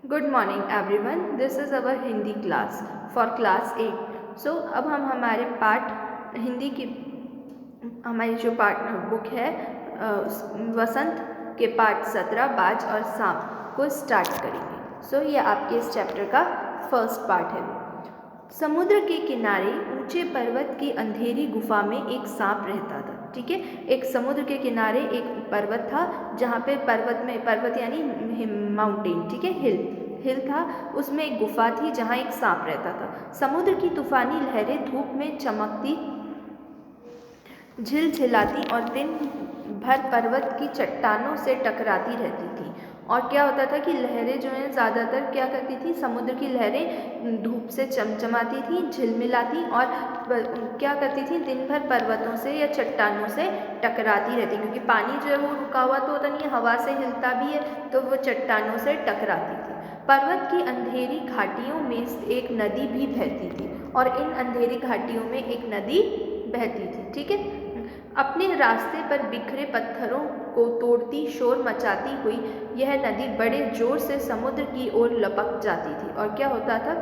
Good morning everyone, this is our Hindi class for class 8। सो अब हम हमारे पाठ हिंदी की हमारी जो पाठ बुक है वसंत के पाठ 17 बाज और सांप को स्टार्ट करेंगे। सो ये आपके इस चैप्टर का फर्स्ट पार्ट है। समुद्र के किनारे ऊंचे पर्वत की अंधेरी गुफा में एक सांप रहता था। ठीक है, एक समुद्र के किनारे एक पर्वत था जहाँ पे पर्वत यानी माउंटेन, ठीक है, हिल था। उसमें एक गुफा थी जहाँ एक सांप रहता था। समुद्र की तूफानी लहरें धूप में चमकती, झिलझिलाती और दिन भर पर्वत की चट्टानों से टकराती रहती थी। और क्या होता था कि लहरें जो हैं ज़्यादातर क्या करती थी, समुद्र की लहरें धूप से चमचमाती थी, झिलमिलाती और क्या करती थी, दिन भर पर्वतों से या चट्टानों से टकराती रहती, क्योंकि पानी जो है वो रुका हुआ तो होता नहीं है, हवा से हिलता भी है, तो वो चट्टानों से टकराती थी। पर्वत की अंधेरी घाटियों में एक नदी भी बहती थी और इन अंधेरी घाटियों में एक नदी बहती थी। ठीक है, अपने रास्ते पर बिखरे पत्थरों को तोड़ती, शोर मचाती हुई यह नदी बड़े जोर से समुद्र की ओर लपक जाती थी। और क्या होता था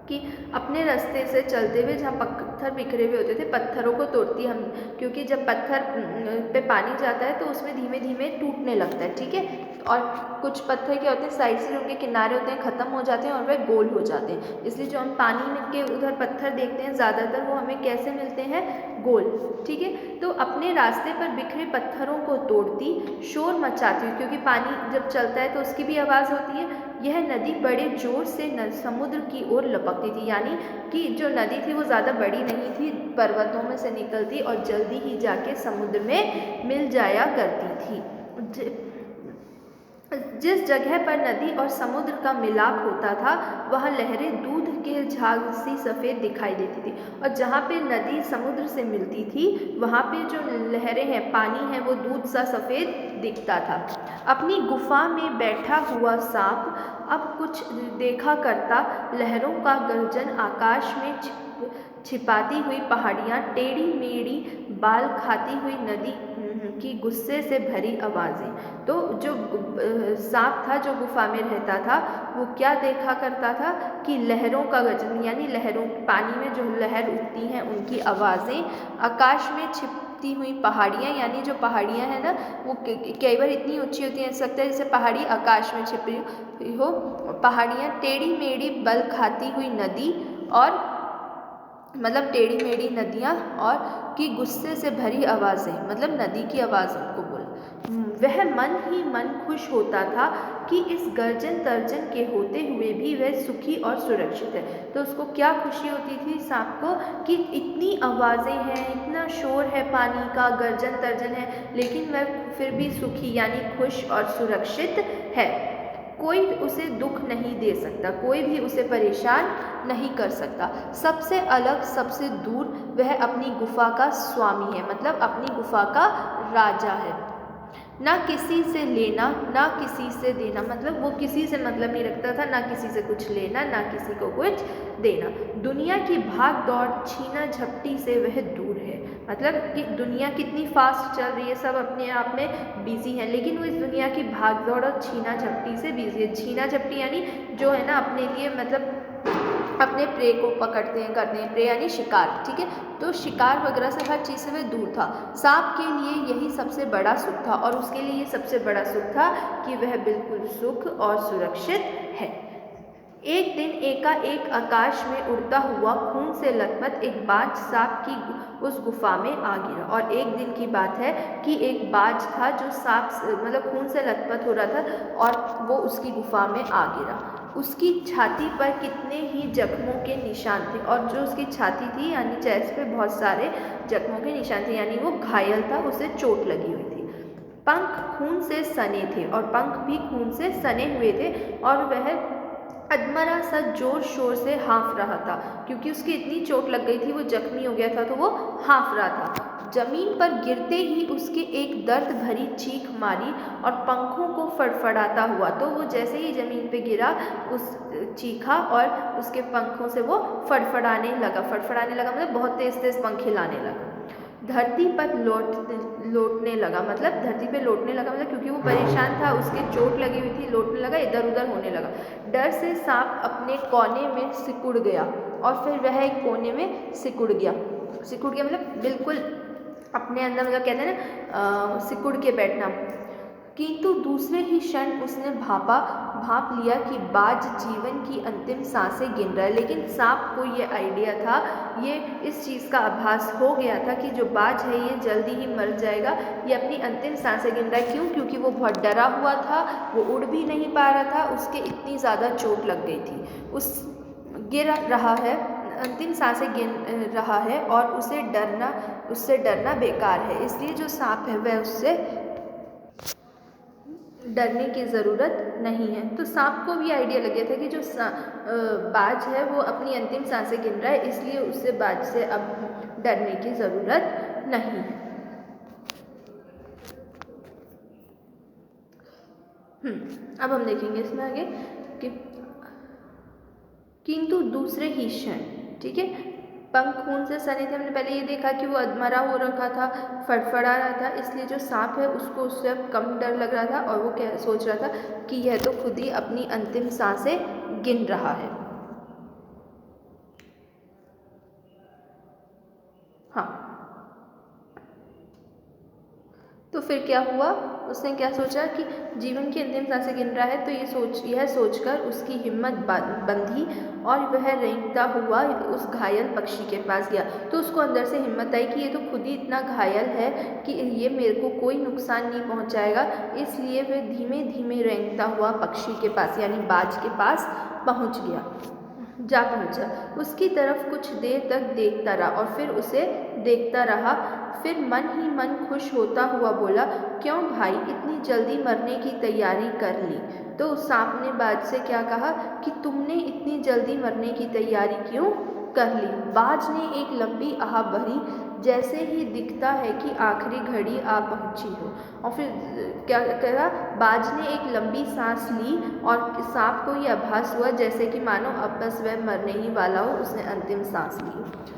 कि अपने रास्ते से चलते हुए जहाँ पत्थर बिखरे हुए होते थे, पत्थरों को तोड़ती हम, क्योंकि जब पत्थर पे पानी जाता है तो उसमें धीमे धीमे टूटने लगता है। ठीक है, और कुछ पत्थर क्या होते हैं, साइड से उनके किनारे होते हैं, ख़त्म हो जाते हैं और वह गोल हो जाते हैं। इसलिए जो हम पानी में के उधर पत्थर देखते हैं ज़्यादातर वो हमें कैसे मिलते हैं, गोल। ठीक है, तो अपने रास्ते पर बिखरे पत्थरों को तोड़ती, शोर मचाती हुई, क्योंकि पानी जब चलता है तो उसकी भी आवाज़ होती है, यह नदी बड़े जोर से समुद्र की ओर लपकती थी। यानी कि जो नदी थी वो ज़्यादा बड़ी नहीं थी, पर्वतों में से निकलती और जल्दी ही जाके समुद्र में मिल जाया करती थी। जिस जगह पर नदी और समुद्र का मिलाप होता था वह लहरें दूध के झाग सी सफ़ेद दिखाई देती थी। और जहाँ पे नदी समुद्र से मिलती थी वहाँ पे जो लहरें हैं, पानी है, वो दूध सा सफ़ेद दिखता था। अपनी गुफा में बैठा हुआ सांप अब कुछ देखा करता, लहरों का गर्जन, आकाश में छिपाती हुई पहाड़ियाँ, टेढ़ी मेढ़ी बाल खाती हुई नदी की गुस्से से भरी आवाज़ें। तो जो सांप था जो गुफा में रहता था वो क्या देखा करता था कि लहरों का गर्जन, यानी लहरों, पानी में जो लहर उठती हैं उनकी आवाज़ें, आकाश में छिपती हुई पहाड़ियाँ, यानी जो पहाड़ियाँ हैं ना वो कई बार इतनी ऊंची होती हैं, ऐसा लगता है जैसे पहाड़ी आकाश में छिपी हो, पहाड़ियाँ, टेढ़ी मेढ़ी बल खाती हुई नदी, और मतलब टेढ़ी मेढ़ी नदियाँ और की गुस्से से भरी आवाज़ें, मतलब नदी की आवाज़ उनको बोला। वह मन ही मन खुश होता था कि इस गर्जन तर्जन के होते हुए भी वह सुखी और सुरक्षित है। तो उसको क्या खुशी होती थी सांप को कि इतनी आवाज़ें हैं, इतना शोर है, पानी का गर्जन तर्जन है, लेकिन वह फिर भी सुखी यानी खुश और सुरक्षित है। कोई उसे दुख नहीं दे सकता, कोई भी उसे परेशान नहीं कर सकता। सबसे अलग, सबसे दूर वह अपनी गुफा का स्वामी है, मतलब अपनी गुफा का राजा है। ना किसी से लेना, ना किसी से देना, मतलब वो किसी से मतलब नहीं रखता था, ना किसी से कुछ लेना, ना किसी को कुछ देना। दुनिया की भाग दौड़, छीना झपटी से वह दूर है। मतलब कि दुनिया कितनी फास्ट चल रही है, सब अपने आप में बिजी हैं, लेकिन वो इस दुनिया की भाग दौड़ और छीना झपटी से बिजी है। छीना झपटी यानी जो है ना अपने लिए, मतलब अपने प्रे को पकड़ते हैं, करते हैं, प्रे यानी शिकार। ठीक है, तो शिकार वगैरह से हर चीज़ से वह दूर था। सांप के लिए यही सबसे बड़ा सुख था, और उसके लिए ये सबसे बड़ा सुख था कि वह बिल्कुल सुख और सुरक्षित है। एक दिन एकाएक आकाश में उड़ता हुआ, खून से लथपथ एक बाज सांप की उस गुफा में आ गिरा। और एक दिन की बात है कि एक बाज था जो सांप मतलब खून से लथपथ हो रहा था और वो उसकी गुफा में आ गिरा। उसकी छाती पर कितने ही जख्मों के निशान थे, और जो उसकी छाती थी यानी चेस्ट पे बहुत सारे जख्मों के निशान थे, यानी वो घायल था, उसे चोट लगी हुई थी। पंख खून से सने थे, और पंख भी खून से सने हुए थे, और वह अधमरा सा जोर शोर से हाँफ रहा था, क्योंकि उसकी इतनी चोट लग गई थी, वो जख्मी हो गया था, तो वो हाँफ रहा था। जमीन पर गिरते ही उसके एक दर्द भरी चीख मारी और पंखों को फड़फड़ाता हुआ, तो वो जैसे ही ज़मीन पे गिरा उस चीखा और उसके पंखों से वो फड़फड़ाने लगा मतलब बहुत तेज़ तेज़ पंख हिलाने लगा। धरती पर लौटने लगा, मतलब धरती पे लौटने लगा, मतलब क्योंकि वो परेशान था, उसके चोट लगी हुई थी, लौटने लगा, इधर उधर होने लगा। डर से सांप अपने कोने में सिकुड़ गया और फिर वह एक कोने में सिकुड़ गया मतलब बिल्कुल अपने अंदर, मतलब कहते हैं ना सिकुड़ के बैठना। किंतु दूसरे ही क्षण उसने भाप लिया कि बाज जीवन की अंतिम सांसें गिन रहा है। लेकिन सांप को ये आइडिया था, ये इस चीज़ का आभास हो गया था कि जो बाज है ये जल्दी ही मर जाएगा, ये अपनी अंतिम सांसें गिन रहा है। क्यों? क्योंकि वो बहुत डरा हुआ था, वो उड़ भी नहीं पा रहा था, उसके इतनी ज़्यादा चोट लग गई थी। गिर रहा है, अंतिम सांसें गिन रहा है और उससे डरना बेकार है। इसलिए जो सांप है वह उससे डरने की ज़रूरत नहीं है। तो सांप को भी आइडिया लग गया था कि जो बाज है वो अपनी अंतिम सांसें गिन रहा है, इसलिए उससे बाज से अब डरने की ज़रूरत नहीं है। अब हम देखेंगे इसमें आगे कि किंतु दूसरे ही क्षण, ठीक है, पंख खून से सने थे। हमने पहले ये देखा कि वो अधमरा हो रखा था, फड़फड़ा रहा था, इसलिए जो सांप है उसको उससे अब कम डर लग रहा था और वो क्या सोच रहा था कि यह तो खुद ही अपनी अंतिम सांसें गिन रहा है। हाँ, तो फिर क्या हुआ, उसने क्या सोचा कि जीवन की अंतिम सांसें गिन रहा है, तो यह सोचकर उसकी हिम्मत बंधी और वह रेंगता हुआ उस घायल पक्षी के पास गया। तो उसको अंदर से हिम्मत आई कि ये तो खुद ही इतना घायल है कि ये मेरे को कोई नुकसान नहीं पहुंचाएगा, इसलिए वह धीमे धीमे रेंगता हुआ पक्षी के पास यानी बाज के पास पहुंचा। उसकी तरफ कुछ देर तक देखता रहा और फिर उसे देखता रहा। फिर मन ही मन खुश होता हुआ बोला, क्यों भाई, इतनी जल्दी मरने की तैयारी कर ली? तो सांप ने बाज से क्या कहा कि तुमने इतनी जल्दी मरने की तैयारी क्यों कर ली? बाज ने एक लंबी आह भरी, जैसे ही दिखता है कि आखिरी घड़ी आ पहुंची हो। और फिर क्या करा, बाज ने एक लंबी सांस ली और सांप को ये आभास हुआ जैसे कि मानो अब बस वह मरने ही वाला हो, उसने अंतिम सांस ली।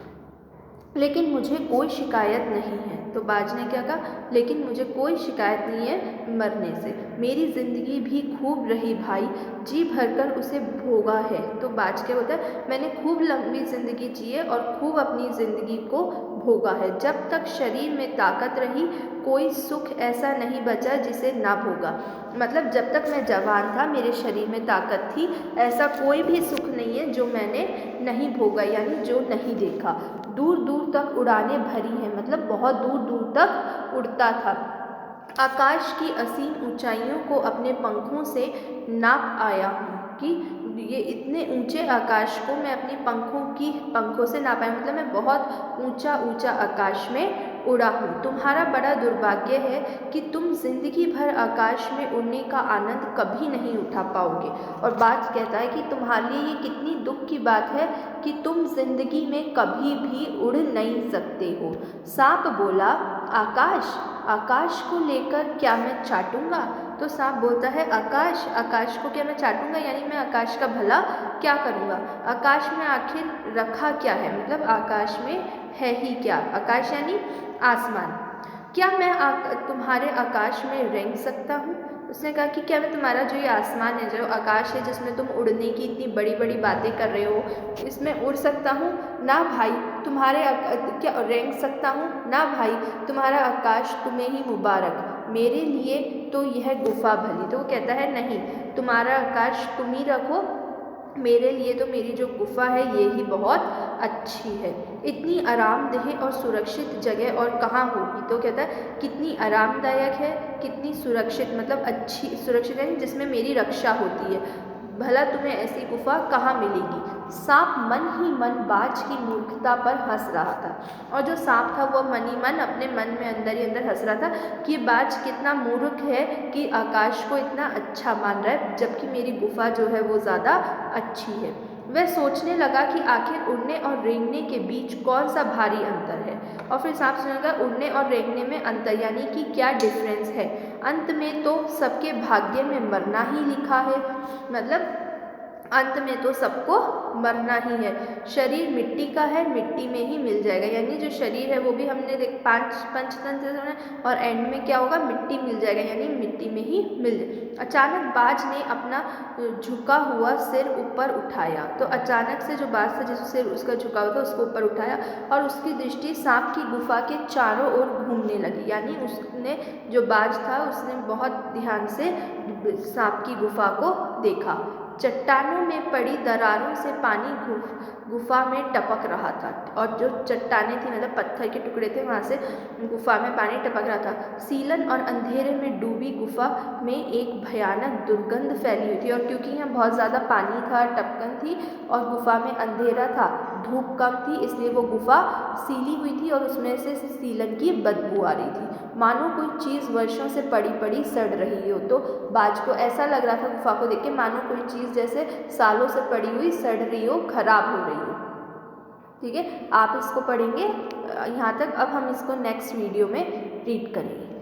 लेकिन मुझे कोई शिकायत नहीं है। तो बाज ने क्या कहा, लेकिन मुझे कोई शिकायत नहीं है मरने से, मेरी ज़िंदगी भी खूब रही भाई, जी भरकर उसे भोगा है। तो बाज क्या होता है, मैंने खूब लंबी ज़िंदगी जी है और खूब अपनी ज़िंदगी को भोगा है। जब तक शरीर में ताकत रही कोई सुख ऐसा नहीं बचा जिसे ना भोगा। मतलब जब तक मैं जवान था, मेरे शरीर में ताकत थी, ऐसा कोई भी सुख नहीं है जो मैंने नहीं भोगा, यानी जो नहीं देखा। दूर दूर तक उड़ानें भरी हैं, मतलब बहुत दूर दूर तक उड़ता था। आकाश की असीम ऊंचाइयों को अपने पंखों से नाप आया हूँ कि ये इतने ऊंचे आकाश को मैं अपनी पंखों से नाप आया, मतलब मैं बहुत ऊंचा ऊंचा आकाश में उड़ा हूँ। तुम्हारा बड़ा दुर्भाग्य है कि तुम जिंदगी भर आकाश में उड़ने का आनंद कभी नहीं उठा पाओगे। और बाज कहता है कि तुम्हारे लिए ये कितनी दुख की बात है कि तुम जिंदगी में कभी भी उड़ नहीं सकते हो। सांप बोला, आकाश को लेकर क्या मैं चाटूंगा? तो सांप बोलता है, आकाश को क्या मैं चाटूंगा, यानी मैं आकाश का भला क्या करूँगा? आकाश में आखिर रखा क्या है, मतलब आकाश में है ही क्या? आकाश यानी आसमान। क्या मैं तुम्हारे आकाश में रेंग सकता हूँ? उसने कहा कि क्या मैं तुम्हारा जो ये आसमान है, जो आकाश है जिसमें तुम उड़ने की इतनी बड़ी बड़ी बातें कर रहे हो, इसमें उड़ सकता हूँ? ना भाई, क्या रेंग सकता हूँ? ना भाई, तुम्हारा आकाश तुम्हें ही मुबारक, मेरे लिए तो यह गुफा भली। तो वो कहता है, नहीं, तुम्हारा आकाश तुम ही रखो, मेरे लिए तो मेरी जो गुफा है ये ही बहुत अच्छी है। इतनी आरामदेह और सुरक्षित जगह और कहाँ होगी? तो कहता है, कितनी आरामदायक है, कितनी सुरक्षित, मतलब अच्छी सुरक्षित है जिसमें मेरी रक्षा होती है, भला तुम्हें ऐसी गुफा कहाँ मिलेगी? सांप मन ही मन बाज की मूर्खता पर हंस रहा था। और जो सांप था वो मन ही मन अपने मन में अंदर ही अंदर हंस रहा था कि बाज कितना मूर्ख है कि आकाश को इतना अच्छा मान रहा है, जबकि मेरी गुफा जो है वो ज़्यादा अच्छी है। वह सोचने लगा कि आखिर उड़ने और रेंगने के बीच कौन सा भारी अंतर है। और फिर सांप सोचने लगा, उड़ने और रेंगने में अंतर यानी कि क्या डिफरेंस है? अंत में तो सबके भाग्य में मरना ही लिखा है। मतलब अंत में तो सबको मरना ही है। शरीर मिट्टी का है, मिट्टी में ही मिल जाएगा, यानी जो शरीर है वो भी हमने देख 5 पंचतंत्र से सुना, और एंड में क्या होगा, मिट्टी मिल जाएगा, यानी मिट्टी में ही मिल जाए। अचानक बाज ने अपना झुका हुआ सिर ऊपर उठाया, तो अचानक से जो बाज था जिस सिर उसका झुका हुआ था उसको ऊपर उठाया, और उसकी दृष्टि सांप की गुफा के चारों ओर घूमने लगी, यानी उसने जो बाज था उसने बहुत ध्यान से सांप की गुफा को देखा। चट्टानों में पड़ी दरारों से पानी गुफा में टपक रहा था, और जो चट्टानें थी मतलब पत्थर के टुकड़े थे, वहाँ से गुफा में पानी टपक रहा था। सीलन और अंधेरे में डूबी गुफा में एक भयानक दुर्गंध फैली हुई थी, और क्योंकि यहाँ बहुत ज़्यादा पानी था, टपकन थी, और गुफा में अंधेरा था, धूप कम थी, इसलिए वो गुफा सीली हुई थी और उसमें से सीलन की बदबू आ रही थी, मानो कोई चीज़ वर्षों से पड़ी पड़ी सड़ रही हो। तो बाज को ऐसा लग रहा था गुफा को देख के मानो कोई चीज़ जैसे सालों से पड़ी हुई सड़ रही हो, खराब हो रही हो। ठीक है, आप इसको पढ़ेंगे यहाँ तक। अब हम इसको नेक्स्ट वीडियो में रीड करेंगे।